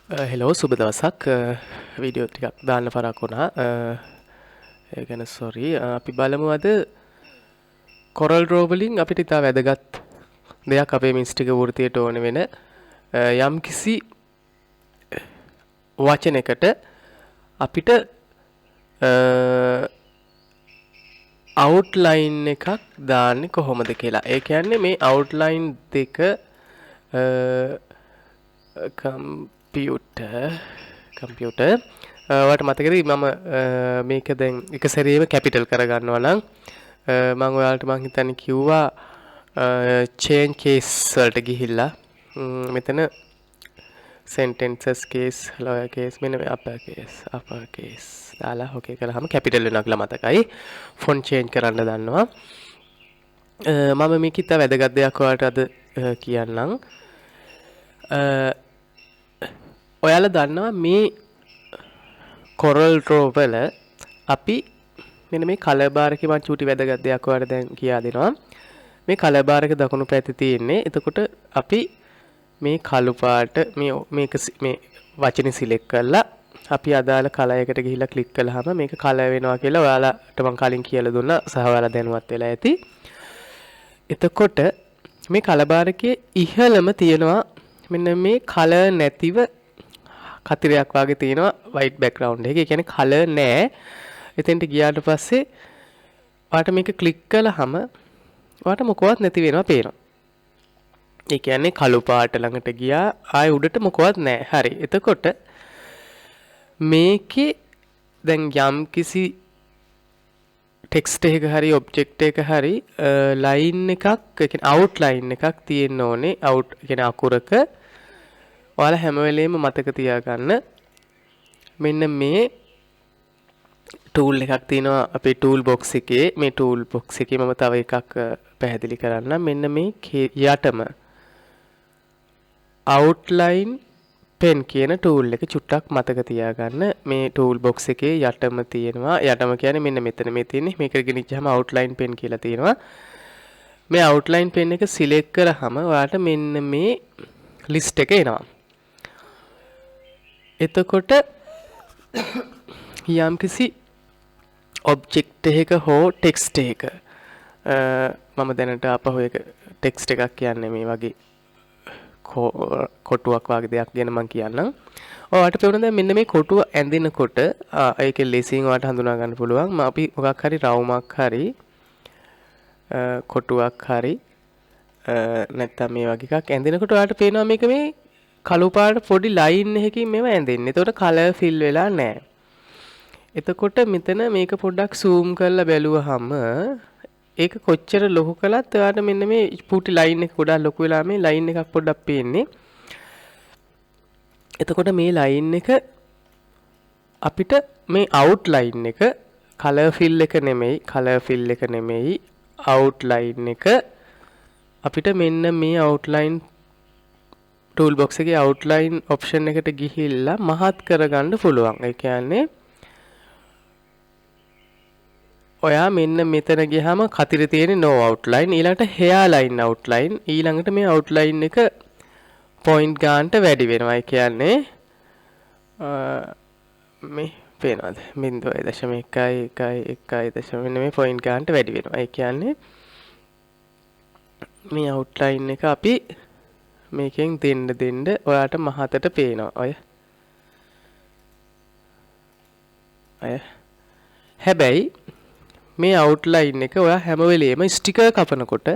Hello සුබ දවසක් video ටිකක් දාන්න පරක් වුණා ඒ ගැන සොරි අපි බලමු අද කොරල් රෝවලින් අපිට ඉතා වැදගත් දෙයක් අපේ මිස්ටික වෘතියට ඕන වෙන යම් කිසි වචනයකට අපිට අවුට්ලයින් එකක් දාන්නේ කොහොමද කියලා. ඒ කියන්නේ මේ අවුට්ලයින් දෙක කම්පියුටර් වට මතකද මම මේක දැන් එක සැරේම කැපිටල් කරගන්නවා නම් මම ඔයාලට මං හිතන්නේ කිව්වා චේන්ජ් කේස් වලට ගිහිල්ලා මෙතන sentences case lower case මෙන්න මේ upper case දාලා ඕකේ කරාම කැපිටල් වෙනවා කියලා මතකයි ෆොන්ට් චේන්ජ් කරන්න දන්නවා මම මේක ඉතා වැදගත් දෙයක් ඔයාලට අද කියන්නම් ඔයාලා දන්නවා මේ කොරල් ඩ්‍රෝ වල අපි මෙන්න මේ කලර් බාර් එකේ මම චූටි වැදගත් දෙයක් ඔයාලට දැන් කියා දෙනවා මේ කලර් බාර් එක දකුණු පැත්තේ තියෙන්නේ එතකොට අපි මේ කළු පාට මේක මේ වචනේ සිලෙක්ට් කරලා අපි අදාළ කලර් එකට ගිහිල්ලා ක්ලික් කළාම මේක කලර් වෙනවා කියලා ඔයාලට මම කලින් කියලා දුන්නා සහ ඔයාලා දැනුවත් වෙලා ඇති එතකොට මේ කලර් බාර් එකේ ඉහළම තියෙනවා මෙන්න මේ කලර් නැතිව කතිරයක් වගේ තියෙනවා white background එකේ. ඒ කියන්නේ කලර් නෑ. එතෙන්ට ගියාට පස්සේ ඔයාලට මේක ක්ලික් කළාම ඔයාලට මොකවත් නැති වෙනවා පේනවා. ඒ කියන්නේ කළු පාට ළඟට ගියා ආයෙ උඩට මොකවත් නෑ. හරි. එතකොට මේකේ දැන් යම් කිසි ටෙක්ස්ට් එකක හරි ඔබ්ජෙක්ට් එකක හරි ලයින් එකක් ඒ කියන්නේ අවුට්ලයින් එකක් තියෙන්න ඕනේ. අවුට් කියන්නේ අකුරක ඔයාලා හැම වෙලේම මතක තියාගන්න මෙන්න මේ ටූල් එකක් තියෙනවා අපේ ටූල් බොක්ස් එකේ මේ ටූල් බොක්ස් එකේ මම තව එකක් පැහැදිලි කරන්නම් මෙන්න මේ යටම outline pen කියන ටූල් එක චුට්ටක් මතක තියාගන්න මේ ටූල් බොක්ස් එකේ යටම තියෙනවා යටම කියන්නේ මෙන්න මෙතන මේ තියෙන්නේ මේක ගෙනිච්චාම outline pen කියලා තියෙනවා මේ outline pen එක සිලෙක්ට් කරාම ඔයාලට මෙන්න මේ ලිස්ට් එක එනවා එතකොට යම්කිසි ඔබ්ජෙක්ට් එකක හෝ ටෙක්ස්ට් එකක මම දැනට අපහු එක ටෙක්ස්ට් එකක් කියන්නේ මේ වගේ කොටුවක් වගේ දෙයක් ගැන මම කියන්නම්. ඔයාලට පේනවා දැන් මෙන්න මේ කොටුව ඇඳිනකොට ඒකේ ලේසියෙන් ඔයාලට හඳුනා ගන්න පුළුවන්. අපි මොකක් හරි රවුමක් හරි කොටුවක් හරි නැත්තම් මේ වගේ එකක් ඇඳිනකොට ඔයාලට පේනවා මේක මේ කළු පාට පොඩි ලයින් එකකින් මේව ඇඳෙන්නේ. ඒතකොට කලර් ෆිල් වෙලා නැහැ. එතකොට මෙතන මේක පොඩ්ඩක් zoom කරලා බැලුවහම ඒක කොච්චර ලොකු කළත් ඔයාලට මෙන්න මේ පුටි ලයින් එක ගොඩක් ලොකු වෙලා මේ ලයින් එකක් පොඩ්ඩක් පේන්නේ. එතකොට මේ ලයින් එක අපිට මේ අවුට්ලයින් එක කලර් ෆිල් එක නෙමෙයි අවුට්ලයින් එක අපිට මෙන්න මේ අවුට්ලයින් ටූල් බොක්ස් එකේ අවුට්ලයින් ඔප්ෂන් එකට ගිහිල්ලා මහත් කරගන්න පුළුවන්. ඒ කියන්නේ ඔයා මෙන්න මෙතන ගියාම කතිරේ තියෙන no outline ඊළඟට hairline outline ඊළඟට මේ outline එක point ගන්නට වැඩි වෙනවා. ඒ කියන්නේ මේ පේනවද 0.111 මෙන්න මේ point ගන්නට වැඩි වෙනවා. ඒ කියන්නේ මේ outline එක අපි මේකෙන් දෙන්න ඔයාට මහතට පේනවා. ඔය හැබැයි මේ අවුට්ලයින් එක ඔයා හැම වෙලේම ස්ටිකර් කපනකොට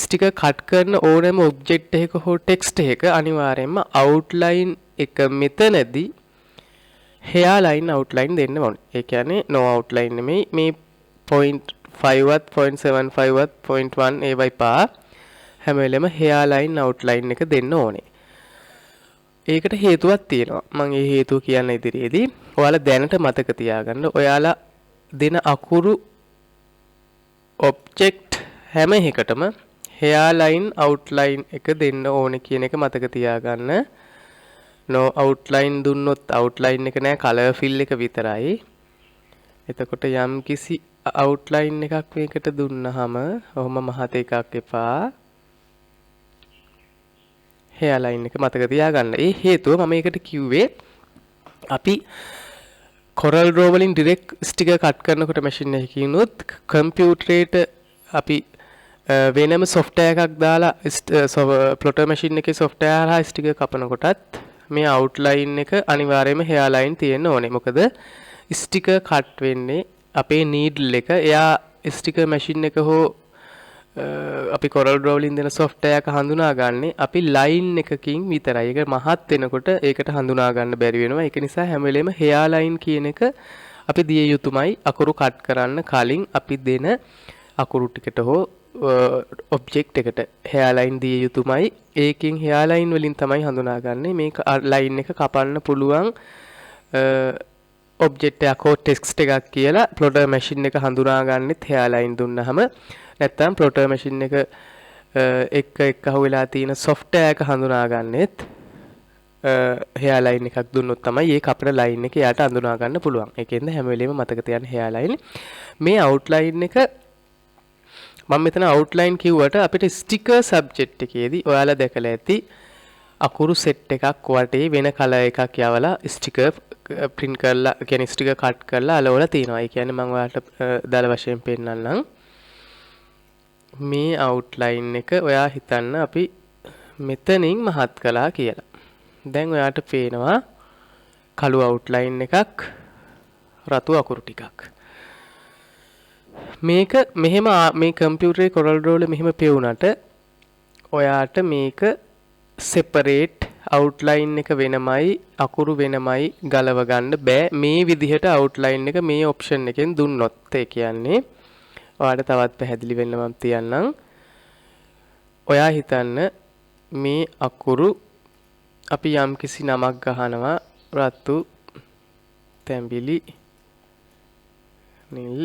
ස්ටිකර් කට් කරන ඕනෑම ඔබ්ජෙක්ට් එකක හෝ ටෙක්ස්ට් එකක අනිවාර්යයෙන්ම අවුට්ලයින් එක මෙතනදී hairline outline දෙන්න ඕනේ. ඒ කියන්නේ no outline නෙමෙයි මේ 0.5වත් 0.75වත් 0.1 ඒවයි පා හැම වෙලෙම hairline outline එක දෙන්න ඕනේ. ඒකට හේතුවක් තියෙනවා. මම ඒ හේතුව කියන්න ඉදිරියේදී ඔයාලා දැනට මතක තියාගන්න ඔයාලා දෙන අකුරු ඔබ්ජෙක්ට් හැම එකටම hairline outline එක දෙන්න ඕනේ කියන එක මතක තියාගන්න. no outline දුන්නොත් outline එක නෑ color fill එක විතරයි. එතකොට යම් කිසි outline එකක් මේකට දුන්නාම ඔහොම මහත එකක් එපා. hairline එක මතක තියාගන්න. ඒ හේතුව මම ඒකට කිව්වේ අපි Corel Draw වලින් direct sticker cut කරනකොට machine එකකින් උත් computer අපි වෙනම software එකක් දාලා plotter machine එකේ software හරහා sticker කපනකොටත් මේ outline එක අනිවාර්යයෙන්ම hairline තියෙන්න ඕනේ. මොකද sticker cut වෙන්නේ අපේ needle එක. එයා sticker machine එක හෝ අපි Corel Draw වලින් දෙන software එක හඳුනාගන්නේ අපි line එකකින් විතරයි. ඒක මහත් වෙනකොට ඒකට හඳුනා ගන්න බැරි වෙනවා. ඒක නිසා හැම වෙලේම hairline කියන එක අපි දිය යුතුමයි. අකුරු cut කරන්න කලින් අපි දෙන අකුරු ටිකට හෝ object එකට hairline දිය යුතුමයි. ඒකෙන් hairline වලින් තමයි හඳුනාගන්නේ මේක line එක කපන්න පුළුවන් object එකක් හෝ text එකක් කියලා. plotter machine එක හඳුනාගන්නෙත් hairline දුන්නහම. නැත්තම් plotter machine එක අහු වෙලා තියෙන software එක හඳුනාගන්නෙත් hairline එකක් දුන්නොත් තමයි ඒ කපන line එක යාට හඳුනා ගන්න පුළුවන්. ඒකෙන්ද හැම වෙලෙම මතක තියාගන්න hairline. මේ outline එක මම මෙතන outline කිව්වට අපිට sticker subject එකේදී ඔයාලා දැකලා ඇති අකුරු set එකක් වටේ වෙන color එකක් යවලා sticker print කරලා කියන්නේ sticker cut කරලා අලවලා තියෙනවා. ඒ කියන්නේ මම ඔයාලට දාල වශයෙන් පෙන්නන්නම්. මේ outline එක ඔයා හිතන්න අපි මෙතනින් මහත් කළා කියලා. දැන් ඔයාට පේනවා කළු outline එකක් රතු අකුරු ටිකක්. මේක මෙහෙම මේ කම්පියුටරේ Corel Draw වල මෙහෙම පෙවුනට ඔයාට මේක separate outline එක වෙනමයි අකුරු වෙනමයි ගලව ගන්න බෑ. මේ විදිහට outline එක මේ option එකෙන් දුන්නොත් ඒ කියන්නේ ඔයාලට තවත් පැහැදිලි වෙන්න මම තියන්නම්. ඔයා හිතන්න මේ අකුරු අපි යම් කිසි නමක් ගහනවා රතු තැඹිලි නිල්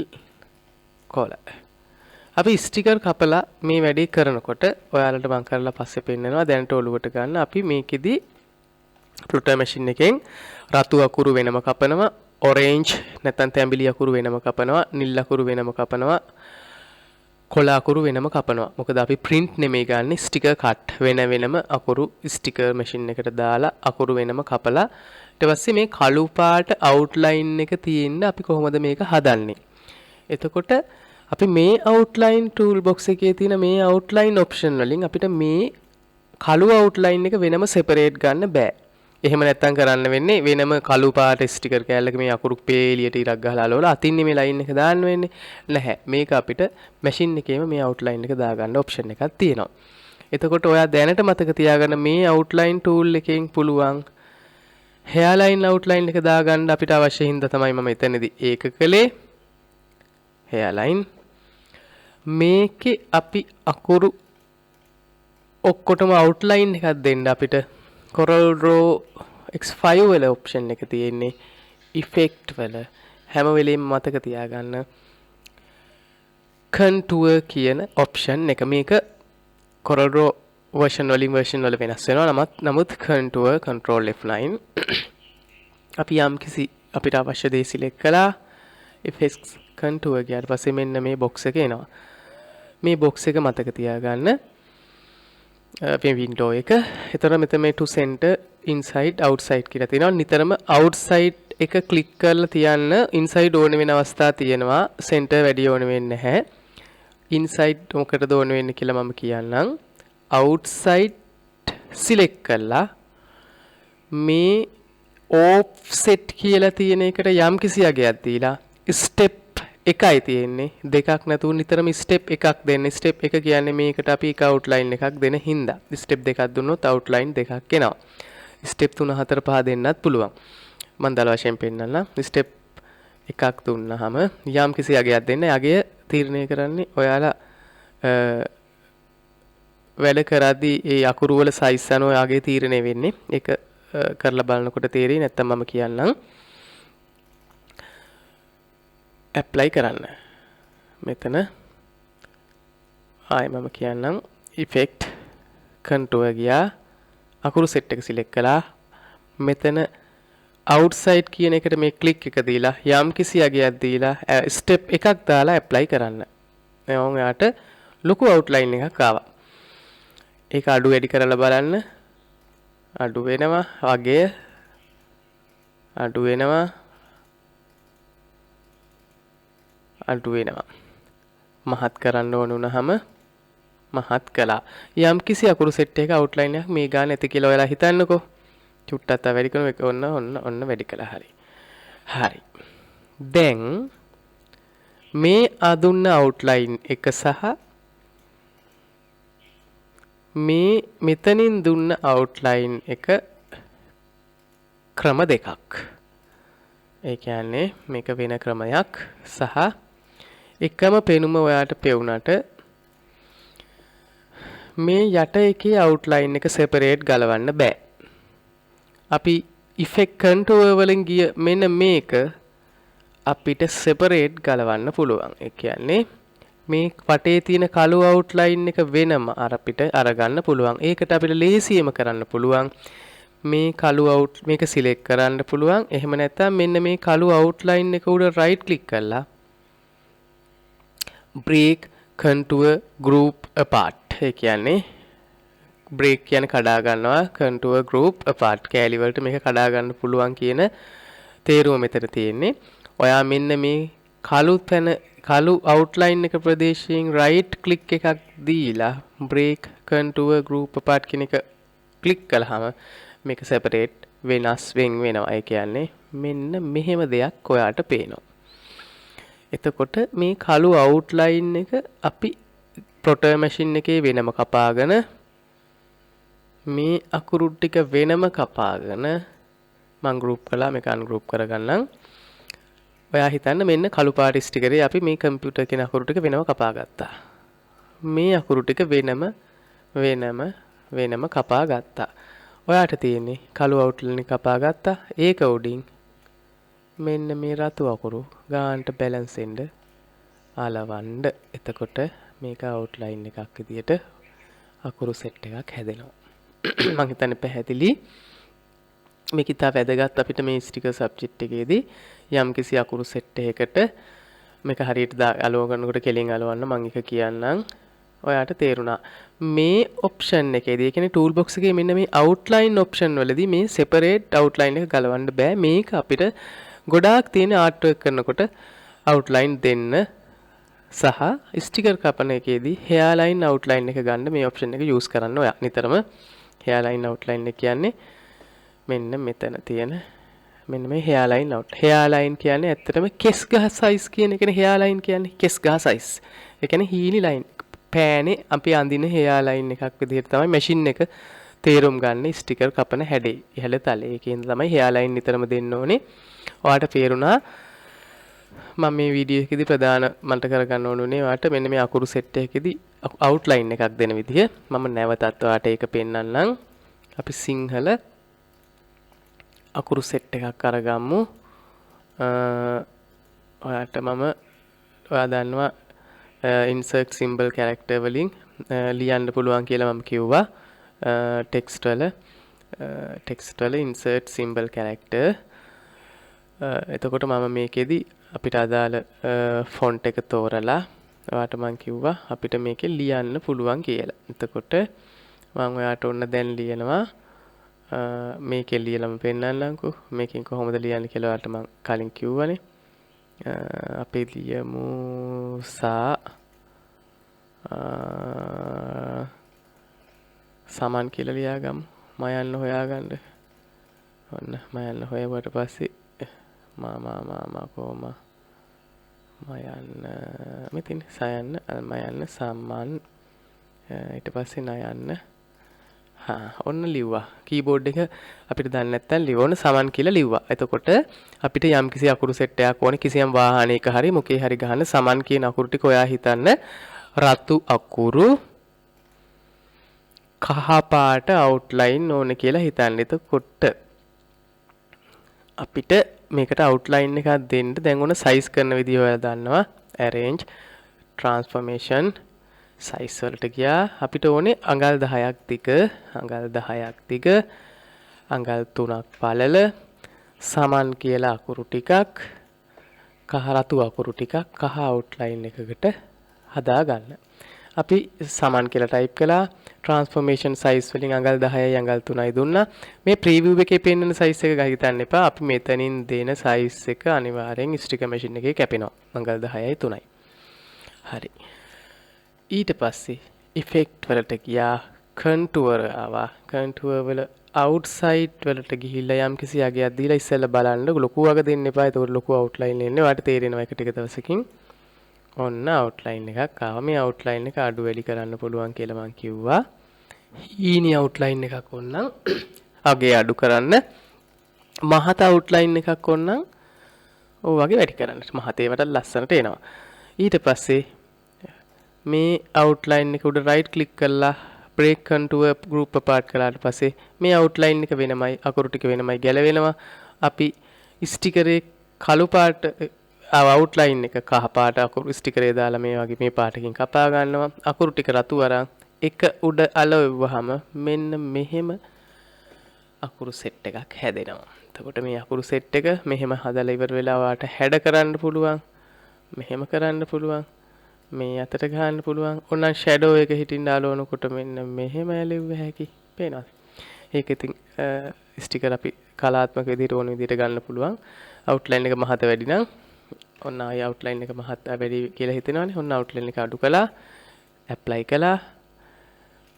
කොළ. අපි ස්ටිකර් කපලා මේ වැඩේ කරනකොට ඔයාලට මම කරලා පස්සේ පෙන්නනවා. දැනට ඔලුවට ගන්න අපි මේකෙදි plotter machine එකෙන් රතු අකුරු වෙනම කපනවා, orange නැත්නම් තැඹිලි අකුරු වෙනම කපනවා, නිල් අකුරු වෙනම කපනවා, කොළ අකුරු වෙනම කපනවා. මොකද අපි print නෙමෙයි ගන්න sticker cut වෙනම අකුරු sticker machine එකට දාලා අකුරු වෙනම කපලා ඊට පස්සේ මේ කළු පාට outline එක තියෙන්න අපි කොහොමද මේක හදන්නේ? එතකොට අපි මේ outline toolbox එකේ තියෙන මේ outline option වලින් අපිට මේ කළු outline එක වෙනම separate ගන්න බෑ. එහෙම නැත්තම් කරන්න වෙන්නේ වෙනම කළු පාට ස්ටිකර් කෑල්ලක මේ අකුරු පේලියට ඉරක් ගහලා අලවලා අතින් මේ line එක දාන්න වෙන්නේ නැහැ. මේක අපිට machine එකේම මේ outline එක දාගන්න option එකක් තියෙනවා. එතකොට ඔයා දැනට මතක තියාගන්න මේ outline tool එකෙන් පුළුවන් hairline outline එක දාගන්න අපිට අවශ්‍ය හින්දා තමයි මම එතනදී ඒක කළේ. hairline මේකේ අපි අකුරු ඔක්කොටම outline එකක් දෙන්න අපිට Corel Draw X5 වල option එක තියෙන්නේ effect වල. හැම වෙලෙම මතක තියාගන්න contour කියන option එක. මේක Corel Draw version වලින් version වල වෙනස් වෙනවා. නමුත් contour control F9 අපි යම් කිසි අපිට අවශ්‍ය දේ select කළා. effects contour ගියාට පස්සේ මෙන්න මේ box එක එනවා. මේ box එක මතක තියාගන්න මේ window එක. එතකොට මෙතන මේ to center inside outside කියලා තියෙනවා. නිතරම outside එක click කරලා තියන්න. inside ඕන වෙන අවස්ථා තියෙනවා. center වැඩි ඕන වෙන්නේ නැහැ. inside මොකටද ඕන වෙන්නේ කියලා මම කියන්නම්. outside select කරලා මේ offset කියලා තියෙන එකට යම් කිසි අගයක් දීලා step එකයි තියෙන්නේ. දෙකක් නැතුව නිතරම step එකක් දෙන්න. step එක කියන්නේ මේකට අපි එක outline එකක් දෙන හින්දා. step දෙකක් දුන්නොත් outline දෙකක් එනවා. step 3 4 5 දෙන්නත් පුළුවන්. මම දල වශයෙන් පෙන්නන්නම්. step එකක් දුන්නාම යම් කිසි අගයක් දෙන්න. අගය තීරණය කරන්නේ ඔයාලා වැඩ කරද්දී ඒ අකුරු වල size අනුව අගය තීරණය වෙන්නේ. ඒක කරලා බලනකොට තේරෙයි. නැත්තම් මම කියන්නම්. apply කරන්න. මෙතන ආයි මම කියන්නම් effect contour ගියා. අකුරු set එක select කළා. මෙතන outside කියන එකට මේ click එක දීලා යම් කිසි අගයක් දීලා step එකක් දාලා apply කරන්න. එහොම යාට ලොකු outline එකක් ආවා. ඒක අඩු වැඩි කරලා බලන්න. අඩු වෙනවා වගේ අඩු වෙනවා අඩු වෙනවා. මහත් කරන්න ඕන වුණාම මහත් කළා. යම් කිසි අකුරු සෙට් එකක අවුට්ලයින් එකක් මේ ගාන ඇති කියලා ඔයාලා හිතන්නකෝ. චුට්ටක් තව වැඩි කරමු. ඔන්න වැඩි කළා. හරි. දැන් මේ අදුන්න අවුට්ලයින් එක සහ මේ මෙතනින් දුන්න අවුට්ලයින් එක ක්‍රම දෙකක්. ඒ කියන්නේ මේක වෙන ක්‍රමයක් සහ එකම පෙනුම ඔයාට පෙවුනට මේ යට එකේ අවුට්ලයින් එක සෙපරේට් ගලවන්න බෑ. අපි ඉෆෙක්ට් කන්ට්‍රෝල් වලින් ගිය මෙන්න මේක අපිට සෙපරේට් ගලවන්න පුළුවන්. ඒ කියන්නේ මේ වටේ තියෙන කළු අවුට්ලයින් එක වෙනම අපිට අරගන්න පුළුවන්. ඒකට අපිට ලේසියම කරන්න පුළුවන්. මේ කළු මේක සිලෙක්ට් කරන්න පුළුවන්. එහෙම නැත්නම් මෙන්න මේ කළු අවුට්ලයින් එක උඩ රයිට් ක්ලික් කරලා break contour group apart. ඒ කියන්නේ break කියන්නේ කඩා ගන්නවා, contour group apart කැලි වලට මේක කඩා ගන්න පුළුවන් කියන තේරුම මෙතන තියෙන්නේ. ඔයා මෙන්න මේ කළු outline එක ප්‍රදේශයෙන් right click එකක් දීලා break contour group apart කියන එක click කළාම මේක separate වෙනස් වෙනවා. ඒ කියන්නේ මෙන්න මෙහෙම දෙයක් ඔයාට පේනවා. එතකොට මේ කළු outline එක අපි plotter machine එකේ වෙනම කපාගෙන මේ අකුරු ටික වෙනම කපාගෙන මම group කළා මේක ungroup කරගන්නම්. ඔයා හිතන්න මෙන්න කළු පාට ස්ටිකරේ අපි මේ කම්පියුටර් කියන අකුරු ටික වෙනම කපා ගත්තා. මේ අකුරු ටික වෙනම කපා ගත්තා. ඔයාට තියෙන්නේ කළු outline කපා ගත්තා. ඒක උඩින් මෙන්න මේ රතු අකුරු ගානට බැලන්ස් වෙන්න අලවන්න. එතකොට මේක outline එකක් විදියට අකුරු සෙට් එකක් හැදෙනවා. මම හිතන්නේ පැහැදිලි. මේක ඉතා වැදගත් අපිට මේ ස්ටිකර් සබ්ජෙක්ට් එකේදී යම්කිසි අකුරු සෙට් එකකට මේක හරියට අලව ගන්නකොට කෙලින් අලවන්න මම එක කියන්නම්. ඔයාට තේරුණා. මේ ඔප්ෂන් එකේදී ඒ කියන්නේ ටූල් බොක්ස් එකේ මෙන්න මේ outline ඔප්ෂන් වලදී මේ separate outline එක ගලවන්න බෑ. මේක අපිට ගොඩාක් තියෙන ආර්ට් වර්ක් කරනකොට outline දෙන්න සහ ස්ටිකර් කපන එකේදී hairline outline එක ගන්න මේ ඔප්ෂන් එක යූස් කරන්න ඔයා. නිතරම hairline outline එක කියන්නේ මෙන්න මෙතන තියෙන මෙන්න මේ hairline out. hairline කියන්නේ ඇත්තටම කෙස් ගහ size කියන එකනේ hairline කියන්නේ. කෙස් ගහ size. ඒ කියන්නේ හීලි line. පෑනේ අපි අඳින hairline එකක් විදිහට තමයි machine එක තේරුම් ගන්න ස්ටිකර් කපන හැඩේ. ඉහළ තලයේ. ඒකෙන් තමයි hairline නිතරම දෙන්න ඕනේ. ඔයාට තේරුණා මම මේ වීඩියෝ එකේදී ප්‍රධාන මන්ට කරගන්න ඕනුනේ ඔයාට මෙන්න මේ අකුරු සෙට් එකකදී outline එකක් දෙන විදිහ. මම නැවතත් ඔයාට ඒක පෙන්නන්නම්. අපි සිංහල අකුරු සෙට් එකක් අරගමු. ඔයාට ඔයා දන්නවා insert symbol character වලින් ලියන්න පුළුවන් කියලා මම කිව්වා. text වල insert symbol character. එතකොට මම මේකෙදි අපිට අදාළ font එක තෝරලා ඔයාට මම කිව්වා අපිට මේකේ ලියන්න පුළුවන් කියලා. එතකොට මම ඔයාට ඔන්න දැන් ලියනවා. මේකේ ලියලම පෙන්නන්නම්කෝ. මේකෙන් කොහොමද ලියන්නේ කියලා ඔයාලට මම කලින් කිව්වනේ. අපි ලියමු සමන් කියලා ලියාගමු. මයන්න හොයාගන්න. ඔන්න මයන්න හොයවට පස්සේ කොහොම මයන්න මෙතන සයන්න මයන්න සම්මන් ඊට පස්සේ නයන්න ඔන්න ලිව්වා. කීබෝඩ් එක අපිට දන්නේ නැත්නම් ලියවන්න සමන් කියලා ලිව්වා. එතකොට අපිට යම්කිසි අකුරු සෙට් එකක් ඕනේ කිසියම් වාහනයක හරි මොකේ හරි ගහන්න සමන් කියන අකුරු ටික ඔයා හිතන්න රතු අකුරු කහ පාට outline ඕනේ කියලා හිතන්න. එතකොට අපිට මේකට outline එකක් දෙන්න දැන් ඕන size කරන විදිය ඔයාලා දන්නවා. arrange transformation size වලට ගියා. අපිට ඕනේ අඟල් 10ක් දිග, අඟල් 10ක් දිග, අඟල් 3ක් පළල, සමන් කියලා අකුරු ටිකක්, කහ රතු අකුරු ටිකක් කහ outline එකකට හදා ගන්න. අපි සමන් කියලා ටයිප් කළා. ට්‍රාන්ස්ෆෝමේෂන් සයිස් වලින් අඟල් 10යි අඟල් 3යි දුන්නා. මේ ප්‍රීවිව් එකේ පෙන්වන සයිස් එක හිතන්න එපා. අපි මෙතනින් දෙන සයිස් එක අනිවාර්යෙන් ස්ටිකර් මැෂින් එකේ කැපෙනවා. අඟල් 10යි 3යි. හරි. ඊට පස්සේ ඉෆෙක්ට් වලට ගියා. කන්ටුවර් ආවා. කන්ටුවර් වල අවුට්සයිඩ් වලට ගිහිල්ලා යම් කිසි අගයක් දීලා ඉස්සෙල්ලා බලන්න ලොකු අග දෙන්න එපා. ඒකට ලොකු අවුට්ලයින් එන්නේ. ඔයාලට තේරෙනවා එක ටික දවසකින්. ඔන්න අවුට්ලයින් එකක් ආවා. මේ අවුට්ලයින් එක අඩු වැඩි කරන්න පුළුවන් කියලා මම කිව්වා. ඊනි අවුට්ලයින් එකක් ඕනනම් අගේ අඩු කරන්න. මහත අවුට්ලයින් එකක් ඕනනම් ඔය වගේ වැඩි කරන්න. මහතේ වට ලස්සනට එනවා. ඊට පස්සේ මේ අවුට්ලයින් එක උඩ රයිට් ක්ලික් කරලා break contour group apart කළාට පස්සේ මේ අවුට්ලයින් එක වෙනමයි අකුරු ටික වෙනමයි ගැලවෙනවා. අපි ස්ටිකරේ කළු පාට අවුට්ලයින් එක කහ පාට අකුරු ස්ටිකරේ දාලා මේ වගේ මේ පාටකින් කපා ගන්නවා. අකුරු ටික රතු අරන් එක උඩ අලවුවාම මෙන්න මෙහෙම අකුරු සෙට් එකක් හැදෙනවා. එතකොට මේ අකුරු සෙට් එක මෙහෙම හදලා ඉවර වෙලා වාට හැඩ කරන්න පුළුවන්. මෙහෙම කරන්න පුළුවන්. මේ අතට ගන්න පුළුවන්. ඕනනම් ෂැඩෝ එක හිටින් දාලා ඕනකොට මෙන්න මෙහෙම ඇලෙව්ව හැකි. පේනවද? ඒක ඉතින් ස්ටිකර් අපි කලාත්මක විදිහට ඕන විදිහට ගන්න පුළුවන්. අවුට්ලයින් එක මහත වැඩි නම් ඔන්න ආයි අවුට්ලයින් එක මහත වැඩි කියලා හිතෙනවනේ. ඔන්න අවුට්ලයින් එක අඩු කළා. ඇප්ලයි කළා.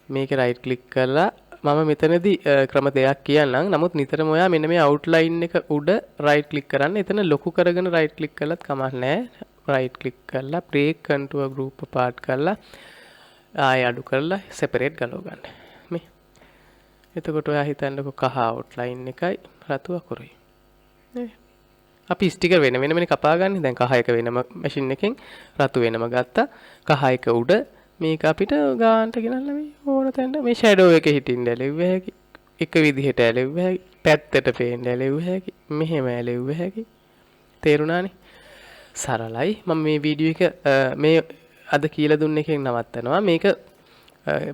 මේක රයිට් ක්ලික් කරලා මම මෙතනදී ක්‍රම දෙකක් කියන්නම්. නමුත් නිතරම ඔයා මෙන්න මේ අවුට්ලයින් එක උඩ රයිට් ක්ලික් කරන්න. එතන ලොකු කරගෙන රයිට් ක්ලික් කළත් කමක් නැහැ. රයිට් ක්ලික් කරලා break contour group apart කරලා ආය අඩු කරලා separate ගලව ගන්න. මේ. එතකොට ඔයා හිතන්නකො කහ outline එකයි රතු අකුරුයි. නේ. අපි ස්ටිකර් වෙන වෙනම කපා ගන්න. දැන් කහ එක වෙනම මැෂින් එකෙන් රතු වෙනම ගත්තා. කහ එක උඩ මේක අපිට ගානට ගෙනල්ලා මේ ඕන තැනට මේ ෂැඩෝ එකේ හිටින්න ඇලෙව්ව හැකි. එක විදිහට ඇලෙව්ව හැකි. පැත්තට පේන්න ඇලෙව්ව හැකි. මෙහෙම ඇලෙව්ව හැකි. තේරුණානේ? සරලයි. මම මේ වීඩියෝ එක මේ අද කියලා දුන්න එකෙන් නවත්තනවා. මේක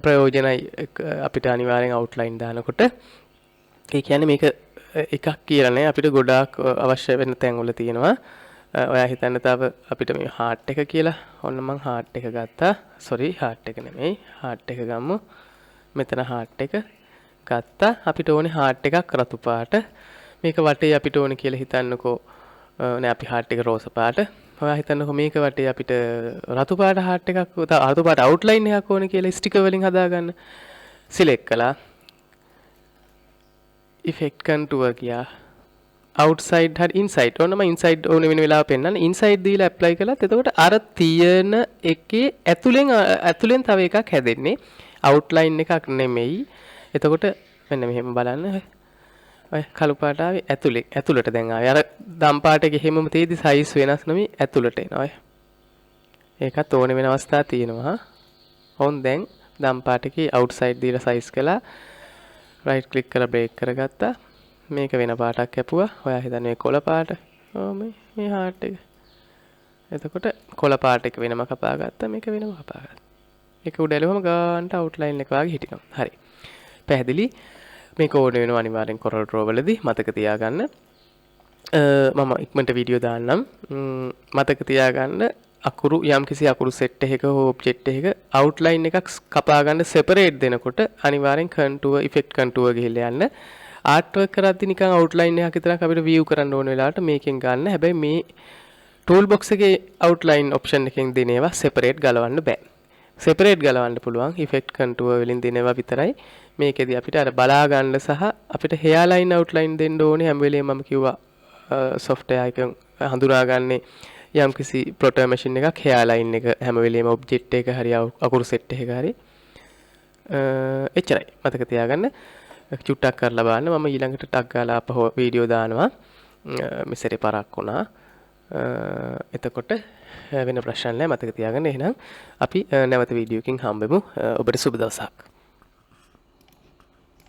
ප්‍රයෝජනයි අපිට අනිවාර්යෙන් අවුට්ලයින් දානකොට. ඒ කියන්නේ මේක එකක් කියලා නෑ අපිට ගොඩාක් අවශ්‍ය වෙන තැන් වල තියෙනවා. ඔයා හිතන්න තව අපිට මේ හાર્ට් එක කියලා. ඔන්න මම හાર્ට් එක ගත්තා. සෝරි හાર્ට් එක නෙමෙයි. හાર્ට් එක ගමු. මෙතන හાર્ට් එක ගත්තා. අපිට ඕනේ හાર્ට් එකක් රතු පාට. මේක වටේ අපිට ඕනේ කියලා හිතන්නකෝ. නෑ අපි හાર્ට් එක රෝස පාට. ඔයා හිතන්නකෝ මේක වටේ අපිට රතු පාට හાર્ට් එකක් රතු පාට අවුට්ලයින් එකක් ඕනේ කියලා ස්ටිකර් වලින් හදාගන්න. සිලෙක්ට් කළා. ඉෆෙක්ට් contour ගියා. outside හරි inside ඕනම inside ඕන වෙන වෙලාව පෙන්නන්න. inside දීලා apply කළාත් එතකොට අර තියෙන එකේ ඇතුලෙන් තව එකක් හැදෙන්නේ. outline එකක් නෙමෙයි. එතකොට මෙන්න මෙහෙම බලන්න. ඔය කළු පාට ආවේ ඇතුළට දැන් ආවේ. අර දම් පාට එකේ හැමම තේදි සයිස් වෙනස් නෙමෙයි ඇතුළට එනවා. ඒකත් ඕනේ වෙන අවස්ථා තියෙනවා. ඕන් දැන් දම් පාට එකේ outside දීලා සයිස් කළා. right click කරලා break කරගත්තා. මේක වෙන පාටක් කැපුවා. ඔයා හිතන්නේ මේ කොළ පාට. මේ heart එක. එතකොට කොළ පාට එක වෙනම කපා ගත්තා. මේක වෙනම කපා ගත්තා. ඒක උඩ ඇලුවම ගානට outline එක වගේ හිටිනවා. හරි. පැහැදිලි. මේක ඕනේ වෙනවා අනිවාර්යෙන් Corel Draw වලදී මතක තියාගන්න. මම ඉක්මනට වීඩියෝ දාන්නම්. මතක තියාගන්න අකුරු යම්කිසි අකුරු සෙට් එකක හෝ ඔබ්ජෙක්ට් එකක outline එකක් කපා ගන්න separate දෙනකොට අනිවාර්යෙන් contour effect contour ගිහිල්ලා යන්න. art work කරද්දී නිකන් outline එකක් විතරක් අපිට view කරන්න ඕන වෙලාවට මේකෙන් ගන්න. හැබැයි මේ tool box එකේ outline option එකෙන් දෙන ඒවා separate ගලවන්න බෑ. separate ගලවන්න පුළුවන් effect contour වලින් දෙන ඒවා විතරයි. මේකෙදි අපිට අර බලා ගන්න සහ අපිට hairline outline දෙන්න ඕනේ හැම වෙලේම මම කිව්වා software එකෙන් හඳුනාගන්නේ යම්කිසි proto machine එකක් hairline එක හැම වෙලේම object එක හරි අකුරු set එක හරි එච්චරයි මතක තියාගන්න චුට්ටක් කරලා බලන්න මම ඊළඟට ටක් ගාලා අපහො වීඩියෝ දානවා මෙසරේ පරක් වුණා එතකොට වෙන ප්‍රශ්න නැහැ මතක තියාගන්න එහෙනම් අපි නැවත වීඩියෝකින් හම්බෙමු ඔබට සුබ දවසක්